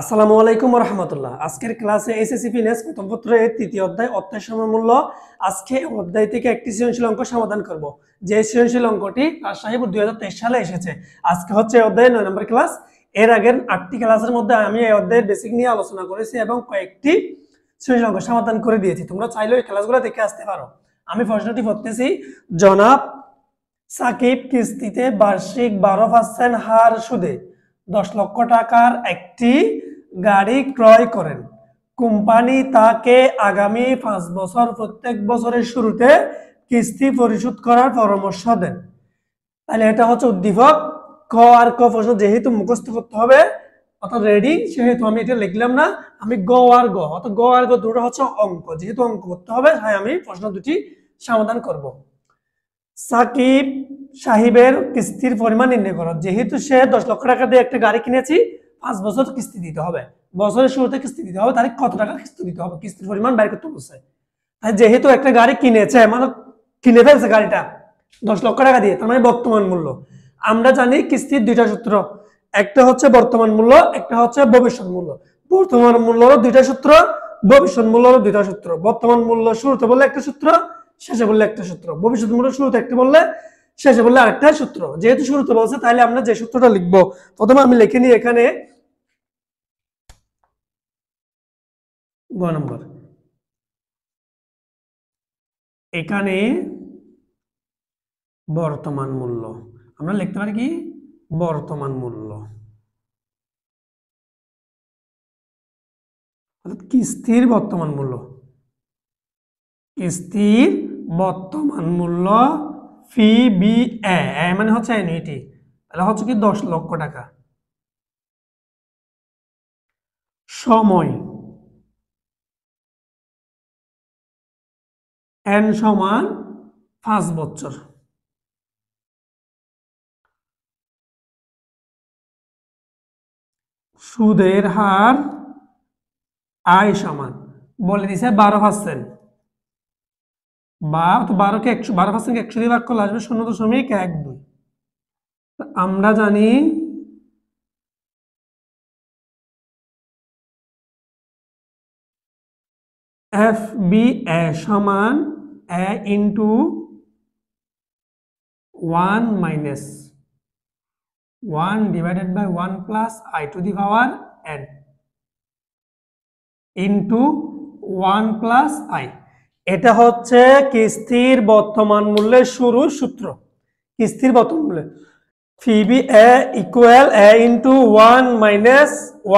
আসসালামু আলাইকুম ওয়া রাহমাতুল্লাহ। আজকের ক্লাসে এসএসসি ফিনান্স প্রথম পত্রের তৃতীয় অধ্যায় অর্থের সমমূল্য। আজকে এই অধ্যায় থেকে একটি সৃজনশীল অঙ্ক সমাধান করব। যে সৃজনশীল অঙ্কটি রাজশাহী বোর্ড 2023 সালে এসেছে। আজকে হচ্ছে এই অধ্যায়ের 9 নম্বর ক্লাস। এর আগের 8টি ক্লাসের মধ্যে আমি এই অধ্যায়ের বেসিক নিয়ে আলোচনা করেছি এবং কয়েকটি সৃজনশীল অঙ্ক সমাধান করে দিয়েছি। তোমরা চাইলে এই ক্লাসগুলো দেখে আসতে পারো। আমি প্রশ্নটি পড়তেছি, জনাব সাকিব কিস্তিতে বার্ষিক 12% হার সুদে 10 লক্ষ টাকার একটি গাড়ি ক্রয় করেন। কোম্পানি তাকে আগামী 5 বছর প্রত্যেক বছরের শুরুতে কিস্তি পরিশোধ করার পরামর্শ দেন। তাহলে এটা হচ্ছে উদ্দীপক। ক আর ক প্রশ্ন যেহেতু মুখস্থ করতে হবে অর্থাৎ রেডি, সেহেতু আমি এটা লিখলাম না, আমি গ আর গ অর্থাৎ গ আর গ দুটো হচ্ছে অঙ্ক, যেহেতু অঙ্ক করতে হবে তাই আমি প্রশ্ন দুটি সমাধান করব। সাকিব সাহেবের কিস্তির পরিমাণ নির্ণয় করো। যেহেতু সে 10 লক্ষ টাকা দিয়ে একটা গাড়ি কিনেছি, 5 বছর কিস্তি দিতে হবে, বছরের শুরুতে কিস্তি দিতে হবে, তাহলে কত টাকা কিস্তি দিতে হবে কিস্তির পরিমাণ বের করতে বলছে। তাই যেহেতু একটা গাড়ি কিনেছে, মানে কিনে ফেলছে গাড়িটা 10 লক্ষ টাকা দিয়ে, তার মানে বর্তমান মূল্য। আমরা জানি কিস্তির দুইটা সূত্র, একটা হচ্ছে বর্তমান মূল্য, একটা হচ্ছে ভবিষ্যৎ মূল্য। বর্তমান মূল্যেরও দুইটা সূত্র, ভবিষ্যৎ মূল্যেরও দুইটা সূত্র। বর্তমান মূল্য শুরুতে বললে একটা সূত্র, শেষে বললে একটা সূত্র। ভবিষ্যৎ মূল্য শুরুতে একটা বললে শেষে বললে আরেকটা সূত্র। যেহেতু শুরুতে বলছে তাহলে আমরা যে সূত্রটা লিখবো, প্রথমে আমি লিখে নিই এখানে গ নম্বর। এখানে বর্তমান মূল্য আমরা লিখতে পারি কি বর্তমান মূল্য, কিস্তির বর্তমান মূল্য, কিস্তির বর্তমান মূল্য ফি বি এ মানে হচ্ছে অ্যানুইটি, তাহলে হচ্ছে কি 10 লক্ষ টাকা। সময় এন সমান 5 বছর। সুদের হার আয় সমান বলে দিছে 12%, বা 12কে 12% 100 দিয়ে ভাগ করলে আসবে 0.12। আমরা জানি এফ বি এ সমান A into 1 minus 1 divided by 1 plus I to the power N into 1 plus I. এটা হচ্ছে কিস্তির বর্তমান মূল্যের শুরুর সূত্র। কিস্তির বর্তমান মূল্য P V A equal A into 1 minus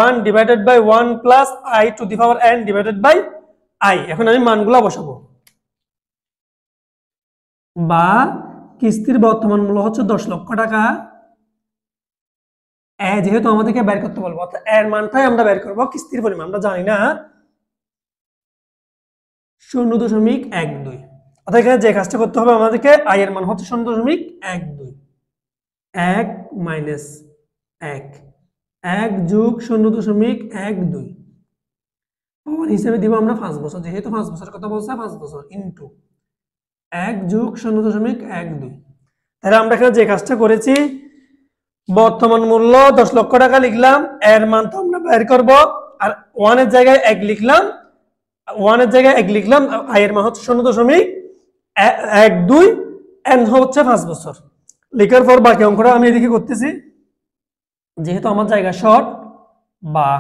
1 divided by 1 plus I to the power N divided by I. এখন আমি মানগুলো বসাবো, বা কিস্তির বর্তমান মূল্য হচ্ছে 10 লক্ষ টাকা। যেহেতু আমাদেরকে বের করতে বলবো, অর্থাৎ এর মানটাই আমরা বের করবো, কিস্তির পরিমাণ আমরা জানি না, 0.12। অর্থাৎ এখানে যে কাজটা করতে হবে আমাদেরকে, আই এর মান হচ্ছে 0.12, 1 মাইনাস 1, 1 যোগ 0.12 পাওয়ার হিসেবে দিব আমরা 5 বছর, যেহেতু 5 বছরের কথা বলছে 5 বছর ইন্টু 1 যোগ 0.12। তাহলে আমরা এখানে যে কাজটা করেছি, বর্তমান মূল্য 10 লক্ষ টাকা লিখলাম, এর মান তো আমরা বের করব, আর 1 এর জায়গায় 1 লিখলাম, 1 এর জায়গায় 1 লিখলাম, আই এর মান হচ্ছে 0.12, এন হচ্ছে 5 বছর। লেখার পর বাকি অঙ্কটা আমি এদিকে করতেছি, যেহেতু আমার জায়গা শর্ট, বা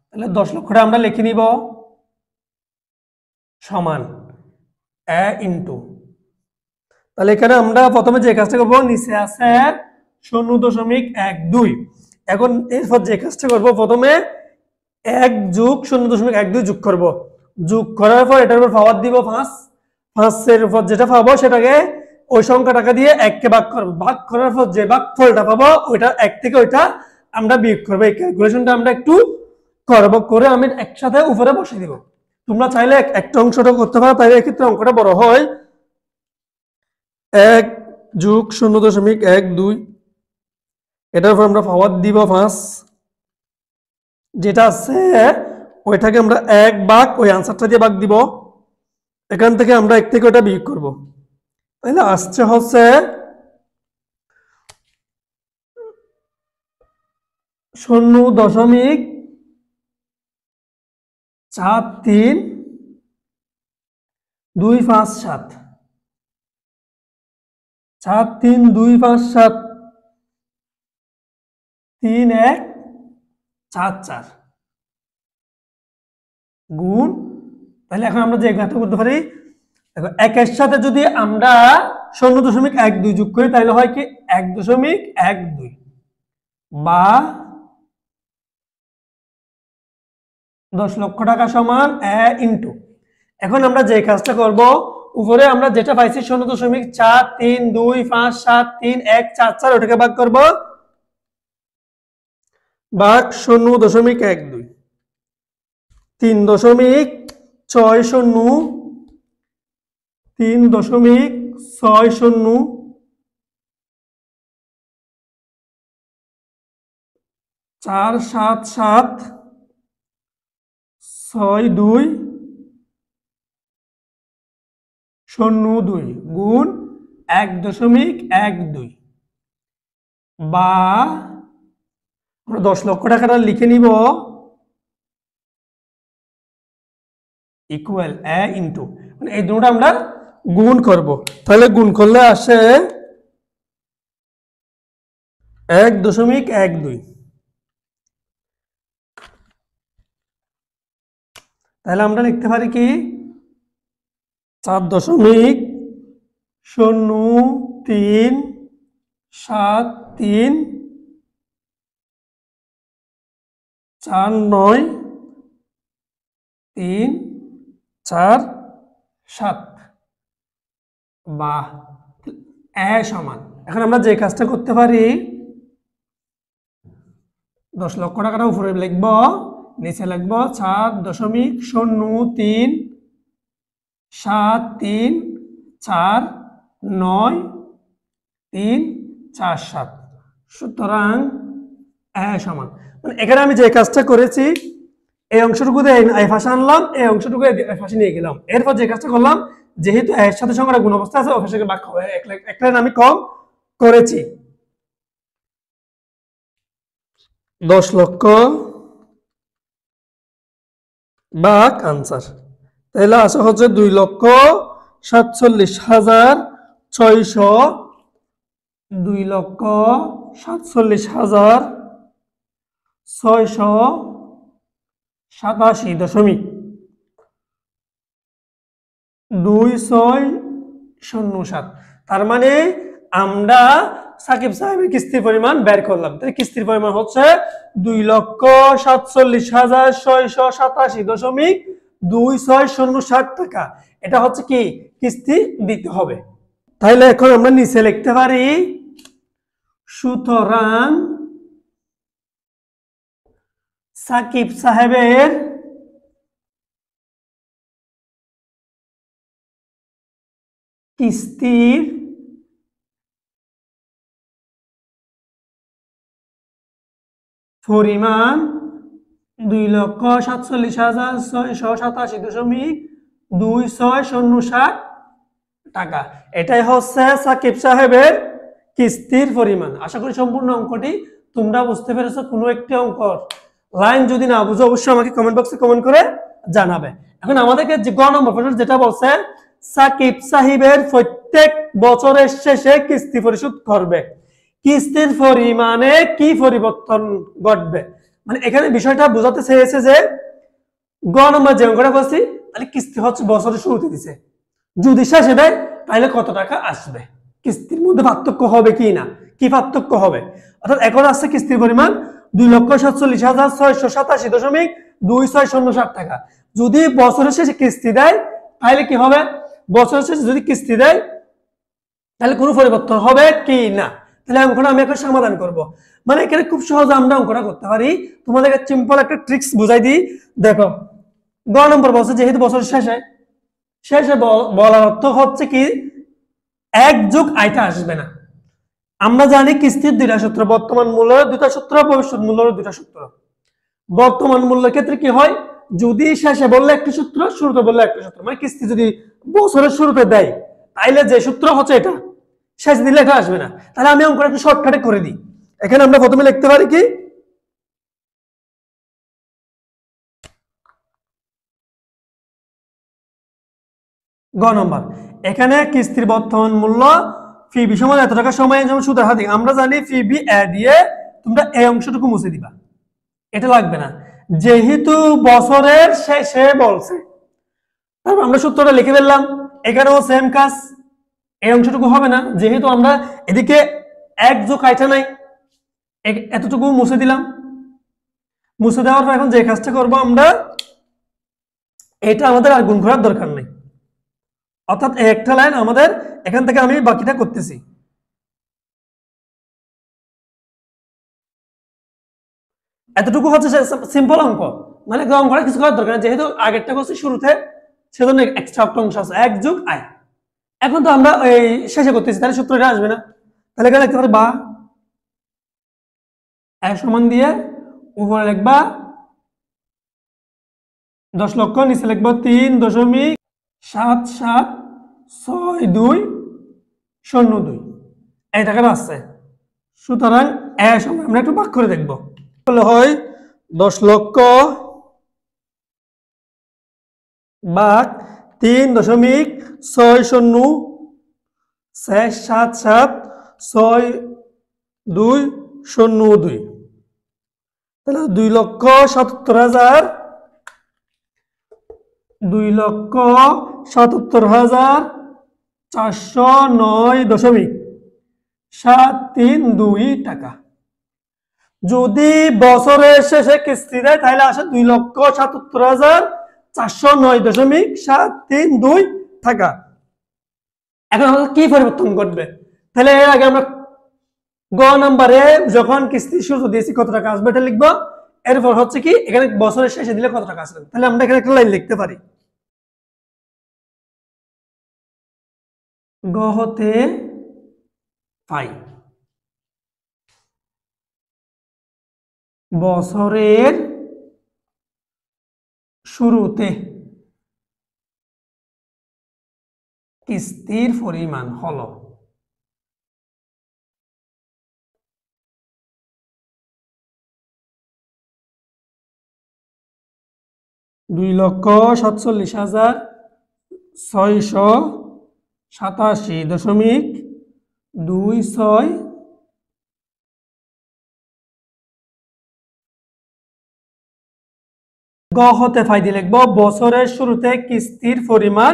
তাহলে 10 লক্ষটা আমরা লিখে নিব সমান এ ইন্টু, তাহলে এখানে আমরা প্রথমে যে কাজটা করবো, নিচে আছে 0.12। এখন এরপর যে কাজটা করবো, প্রথমে 1 যোগ 0.12 যোগ করব, যোগ করার পর এটার উপর পাওয়ার দিব 5, 5 এর উপর যেটা পাবো সেটাকে ওই সংখ্যা টাকা দিয়ে 1 কে ভাগ করব, ভাগ করার পর যে ভাগফলটা পাবো ওইটা 1 থেকে ওইটা আমরা বিয়োগ করবো। এই ক্যালকুলেশনটা আমরা একটু করব, করে আমি একসাথে উপরে বসিয়ে দিব। তোমরা চাইলে একটা অংশটা করতে পারো, তাইলে এক্ষেত্রে অঙ্কটা বড় হয়। 1 যোগ 0.12, এটার উপর আমরা পাওয়ার দিব 5, যেটা আছে ওইটাকে আমরা 1 ভাগ ওই আনসারটা দিয়ে ভাগ দিব, এখান থেকে আমরা 1 থেকে ওটা বিয়োগ করব, তাহলে আসছে হচ্ছে 0.12 4 3 2 5 7, 4 3 2 5 7, 3 1 4 4 গুণ, তাহলে এখন আমরা যে ঘাতটা করতে পারি, দেখো একের সাথে যদি আমরা 0.12 যোগ করি তাহলে হয় কি 1.12 বা 10 লক্ষ টাকা সমান ইন্টু। এখন আমরা যে কাজটা করব, উপরে আমরা যেটা পাইছি 0.432573144 ওটাকে ভাগ করব, ভাগ 0.12 3.60 3.60 477 6202 গুণ 1.12 বা আমরা 10 লক্ষ টাকাটা লিখে নিব ইকুয়াল ইন্টু, মানে এই দুটোটা আমরা গুণ করব, তাহলে গুণ করলে আসে 1.12। তাহলে আমরা লিখতে পারি কি 4.3734937 বা সমান। এখন আমরা যে কাজটা করতে পারি, 10 লক্ষ টাকাটা উপরে লিখব, নিচে লিখব 4.03734937। সুতরাং সমান, মানে এখানে আমি যে কাজটা করেছি এই অংশটুকু এই পাশে আনলাম, এই অংশটুকু এই পাশে নিয়ে গেলাম, এরপর যে কাজটা করলাম যেহেতু এর সাথে সংখ্যাটা গুণ অবস্থা আছে ওই পাশে ভাগ এক লাইন আমি কম করেছি। 10 লক্ষ ভাগ আনসার, তাহলে আসা হচ্ছে 2,47,600, 2,47,687.2607। তার মানে আমরা সাকিব সাহেবের কিস্তির পরিমাণ বের করলাম, তাহলে কিস্তির পরিমাণ হচ্ছে 2,47,687.2607 টাকা। এটা হচ্ছে কি কিস্তি দিতে হবে। তাহলে এখন আমরা নিচে লিখতে পারি, সুতরাং সাকিব সাহেবের কিস্তির পরিমাণ 2,47,687.2607 টাকা। এটাই হচ্ছে সাকিব সাহেবের কিস্তির পরিমাণ। আশা করি সম্পূর্ণ অঙ্কটি তোমরা বুঝতে পেরেছো। কোনো একটি অঙ্ক লাইন যদি না বুঝো অবশ্যই আমাকে কমেন্ট বক্সে কমেন্ট করে জানাবে। এখন আমাদেরকে যে গ নম্বর প্রশ্ন যেটা বলছে, সাকিব সাহেবের প্রত্যেক বছরের শেষে কিস্তি পরিশোধ করবে, কিস্তির পরিমাণে কি পরিবর্তন ঘটবে। মানে এখানে বিষয়টা বোঝাতে চেয়েছে যে গ নম্বর যে অঙ্কটা বলছি, তাহলে কিস্তি হচ্ছে বছরের শুরুতে দিছে, যদি শেষে দেয় তাহলে কত টাকা আসবে, কিস্তির মধ্যে পার্থক্য হবে কি না, কি পার্থক্য হবে। অর্থাৎ এখন আসছে কিস্তির পরিমাণ 2,47,687.2607 টাকা। যদি বছরের শেষে কিস্তি দেয় তাহলে কি হবে, বছরের শেষে যদি কিস্তি দেয় তাহলে কোনো পরিবর্তন হবে কি না। তাহলে অঙ্কটা আমি এখন সমাধান করব। মানে এখানে খুব সহজে আমরা অঙ্কটা করতে পারি। তোমাদেরকে সিম্পল একটা ট্রিক্স বুঝাই দিই। দেখো গ নম্বর বছর যেহেতু বছরের শেষে, শেষে বলার অর্থ হচ্ছে কি 1 যোগ আয়টা আসবে না। আমরা জানি কিস্তির দুইটা সূত্র, বর্তমান মূল্যের দুইটা সূত্র, ভবিষ্যৎ মূল্যের দুইটা সূত্র। বর্তমান মূল্যের ক্ষেত্রে কি হয়, যদি শেষে বললে একটি সূত্র, শুরুতে বললে একটা সূত্র। মানে কিস্তি যদি বছরের শুরুতে দেয় তাইলে যে সূত্র হচ্ছে এটা, শেষ দিলে এটা আসবে না। তাহলে আমি অঙ্কটা একটু শর্টকাটে করে দিই। এখানে আমরা প্রথমে লিখতে পারি কি গ নম্বর, এখানে কিস্তির বর্তমান মূল্য ফি বি সমান এত টাকা সময়ে যেমন সুদের হার দিকে, আমরা জানি ফি বি এ দিয়ে তোমরা এই অংশটুকু মুছে দিবা, এটা লাগবে না, যেহেতু বছরের শেষে বলছে তারপর আমরা সূত্রটা লিখে ফেললাম। এখানেও সেম কাজ, এই অংশটুকু হবে না, যেহেতু আমরা এদিকে এক যোগ আইটা নাই, এতটুকু মুছে দিলাম। মুছে দেওয়ার পর এখন যে কাজটা করব আমরা, এটা আমাদের আর গুণ করার দরকার নেই, অর্থাৎ একটা লাইন আমাদের এখান থেকে আমি বাকিটা করতেছি। এতটুকু হচ্ছে সিম্পল অঙ্ক, মানে অঙ্ক করার কিছু করার দরকার নেই, যেহেতু আগেরটা করছি শুরুতে, সেজন্য এক্সট্রা একটা অংশ আছে, এক যোগ আয়। এখন তো আমরা এই শেষে করতেছি, তাহলে সূত্রটা আসবে না, তাহলে এখানে লিখতে পারি বা আয় সমান দিয়ে উপরে লিখবা 10 লক্ষ, নিচে লিখবো 3.776202 এই টাকাটা আসছে। সুতরাং আয় সমান আমরা একটু ভাগ করে দেখবো, তাহলে হয় 10 লক্ষ ভাগ 3.776202, তাহলে 2,77,409.732 টাকা। যদি বছরের শেষে কিস্তি দেয় তাহলে আসে 2,77,409.732 টাকা। এখন আমাদের কি পরিবর্তন ঘটবে, তাহলে এর আগে আমরা গ নাম্বারে যখন কিস্তি শুরু দিয়েছি কত টাকা আসবে এটা লিখবো, এরপর হচ্ছে কি এখানে বছরের শেষে দিলে কত টাকা আসবে, তাহলে আমরা এখানে একটা লাইন লিখতে পারি, গ হতে পাই বছরের শুরুতে কিস্তির পরিমাণ হলো 2,47,687.26 গ হতে ফাইদি লিখবো বছরের শুরুতে কিস্তির পরিমাণ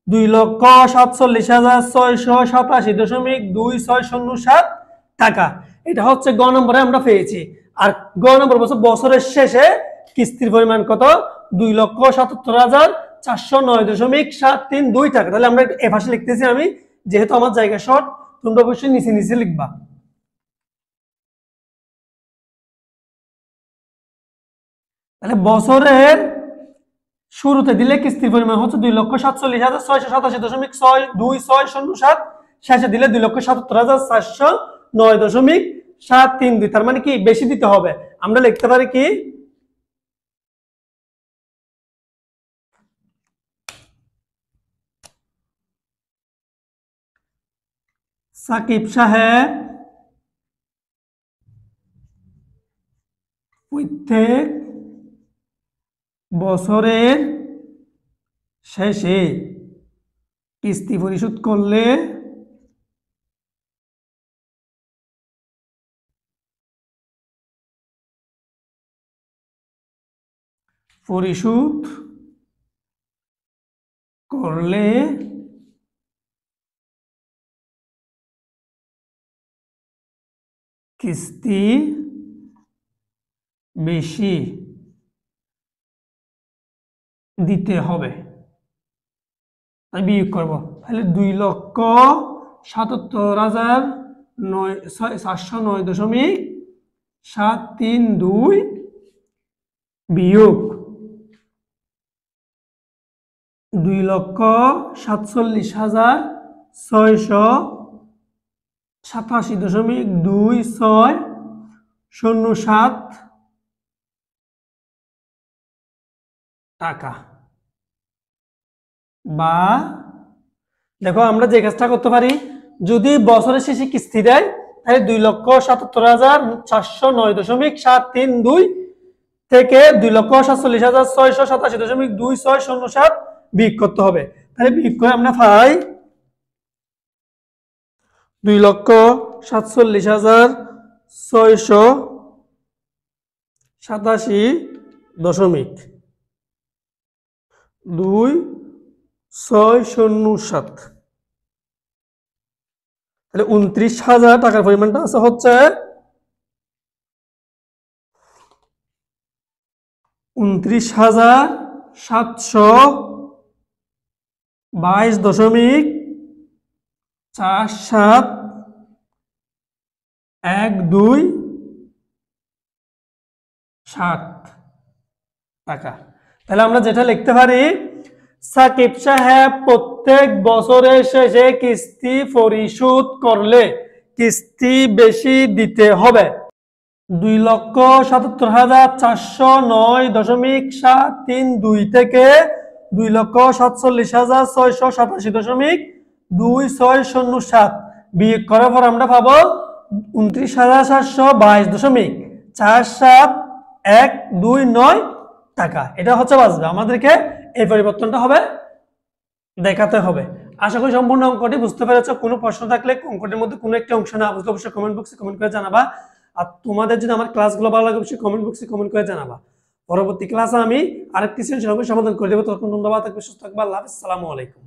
2,47,687.2607 টাকা। এটা হচ্ছে গ নম্বরে আমরা পেয়েছি। আর গ নম্বর বছরের শেষে কিস্তির পরিমাণ কত, 2,77,409.732 টাকা। তাহলে আমরা এ পাশে লিখতেছি আমি, যেহেতু আমার জায়গা শর্ট, তোমরা অবশ্যই নিচে নিচে লিখবা। তাহলে বছরের শুরুতে দিলে কিস্তির পরিমাণ হচ্ছে 2,47,687.62607, শেষে দিলে 2,77,409.732। তার মানে কি বেশি দিতে হবে, আমরা লিখতে পারি কি সাকিব সাহেব প্রত্যেক বছরের শেষে কিস্তি পরিশোধ করলে কিস্তি বেশি দিতে হবে, তাই বিয়োগ করব, তাহলে 2,77,409.732 বিয়োগ 2,47,687.2607 টাকা। বা দেখো আমরা যে কাজটা করতে পারি, যদি বছরের শেষে কিস্তি দেয় তাহলে 2,77,409.732 থেকে 2,47,687.2607 বিয়োগ করতে হবে। তাহলে বিয়োগ করে আমরা পাই 2,87,687.2607। তাহলে 29,000 টাকার পরিমাণটা আছে হচ্ছে 29,722.47 টাকা। তাহলে আমরা যেটা লিখতে পারি, সাকিব সাহেব প্রত্যেক বছরের শেষে কিস্তি পরিশোধ করলে কিস্তি বেশি দিতে হবে 2,77,409.732 থেকে 2,47,687.2607 বিয়োগ করার পর আমরা পাবো 29,722.47,129 টাকা। এটা হচ্ছে বাজবে, আমাদেরকে এই পরিবর্তনটা হবে দেখাতে হবে। আশা করি সম্পূর্ণ অঙ্কটি বুঝতে পেরেছ। কোনো প্রশ্ন থাকলে অঙ্কটির মধ্যে কোনো একটা অংশ না বুঝলে অবশ্যই কমেন্ট বক্সে কমেন্ট করে জানাবা। আর তোমাদের যদি আমার ক্লাসগুলো ভালো লাগে অবশ্যই কমেন্ট বক্সে কমেন্ট করে জানাবা। পরবর্তী ক্লাসে আমি আরেকটি সৃজনশীল অঙ্কের সমাধান করে দেবো। ততক্ষণ ধন্যবাদ, থাকবে, সুস্থ থাকবে। আল্লাহ হাফেজ, আসসালামু আলাইকুম।